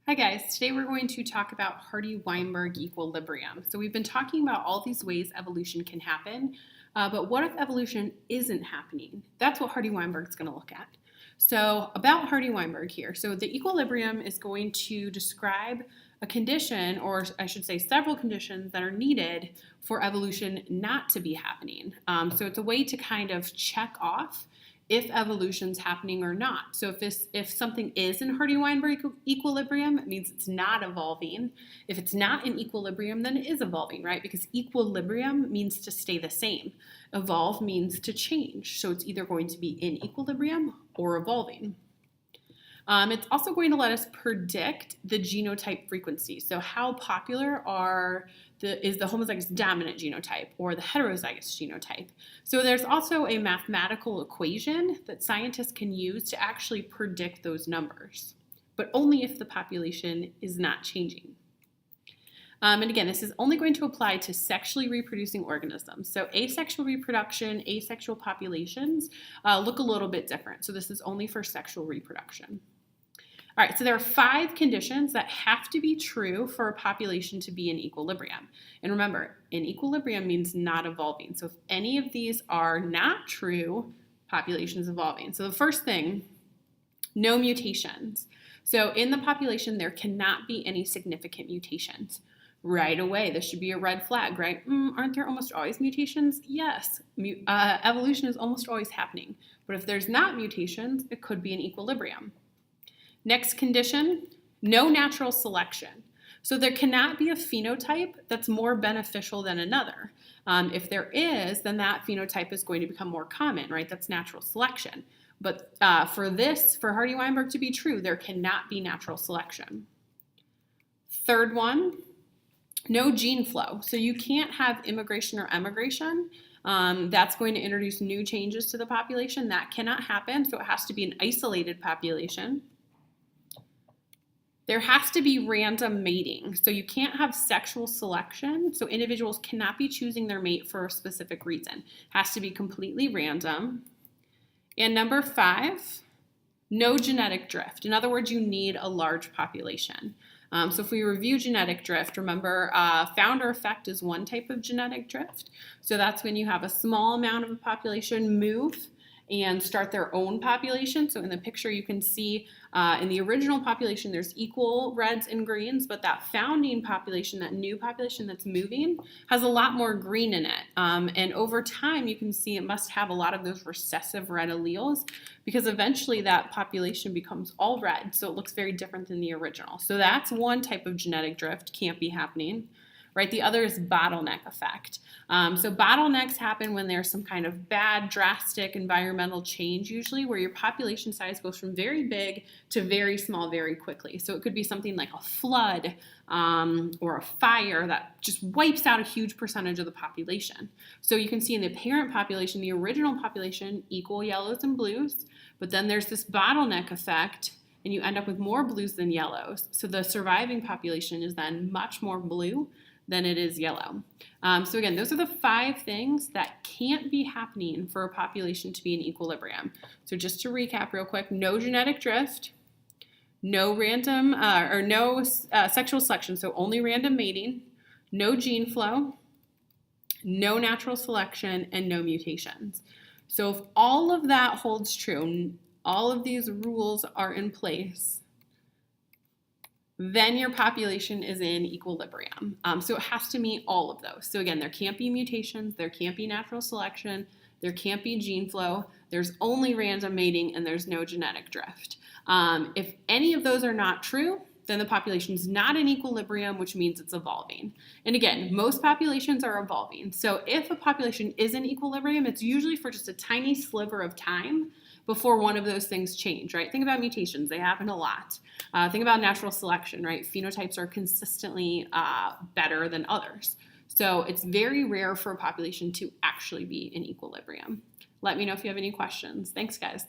Hi guys, today we're going to talk about Hardy Weinberg equilibrium. So we've been talking about all these ways evolution can happen, but what if evolution isn't happening? That's what Hardy Weinberg is going to look at. So about Hardy Weinberg here. So the equilibrium is going to describe a condition, or I should say several conditions that are needed for evolution not to be happening. So it's a way to kind of check off if evolution's happening or not. So if something is in Hardy-Weinberg equilibrium, it means it's not evolving. If it's not in equilibrium, then it is evolving, right? Because equilibrium means to stay the same. Evolve means to change. So it's either going to be in equilibrium or evolving. It's also going to let us predict the genotype frequency. So how popular is the homozygous dominant genotype or the heterozygous genotype? So there's also a mathematical equation that scientists can use to actually predict those numbers, but only if the population is not changing. And again, this is only going to apply to sexually reproducing organisms. So asexual reproduction, asexual populations look a little bit different. So this is only for sexual reproduction. All right, so there are 5 conditions that have to be true for a population to be in equilibrium. And remember, in equilibrium means not evolving. So if any of these are not true, population is evolving. So the first thing, no mutations. So in the population, there cannot be any significant mutations. Right away, this should be a red flag, right? Aren't there almost always mutations? Yes, evolution is almost always happening. But if there's not mutations, it could be in equilibrium. Next condition, no natural selection. So there cannot be a phenotype that's more beneficial than another. If there is, then that phenotype is going to become more common, right? That's natural selection. But for Hardy Weinberg to be true, there cannot be natural selection. Third one, no gene flow. So you can't have immigration or emigration. That's going to introduce new changes to the population. That cannot happen, so it has to be an isolated population. There has to be random mating. So you can't have sexual selection. So individuals cannot be choosing their mate for a specific reason. It has to be completely random. And number 5, no genetic drift. In other words, you need a large population. So if we review genetic drift, remember founder effect is one type of genetic drift. So that's when you have a small amount of a population move and start their own population. So in the picture you can see in the original population there's equal reds and greens, but that founding population, that new population that's moving, has a lot more green in it. And over time you can see it must have a lot of those recessive red alleles because eventually that population becomes all red, so it looks very different than the original. So that's one type of genetic drift, can't be happening. Right? The other is bottleneck effect. So bottlenecks happen when there's some kind of bad, drastic environmental change, usually, where your population size goes from very big to very small very quickly. So it could be something like a flood or a fire that just wipes out a huge percentage of the population. So you can see in the parent population, the original population, equal yellows and blues, but then there's this bottleneck effect, and you end up with more blues than yellows. So the surviving population is then much more blue than it is yellow. So again, those are the 5 things that can't be happening for a population to be in equilibrium. So just to recap real quick, no genetic drift, no random no sexual selection, so only random mating, no gene flow, no natural selection, and no mutations. So if all of that holds true, all of these rules are in place, then your population is in equilibrium. So it has to meet all of those. So again, there can't be mutations, there can't be natural selection, there can't be gene flow, there's only random mating, and there's no genetic drift. If any of those are not true, then the population is not in equilibrium, which means it's evolving. And again, most populations are evolving. So if a population is in equilibrium, it's usually for just a tiny sliver of time before one of those things change, right? Think about mutations, they happen a lot. Think about natural selection, right? Phenotypes are consistently better than others. So it's very rare for a population to actually be in equilibrium. Let me know if you have any questions. Thanks, guys.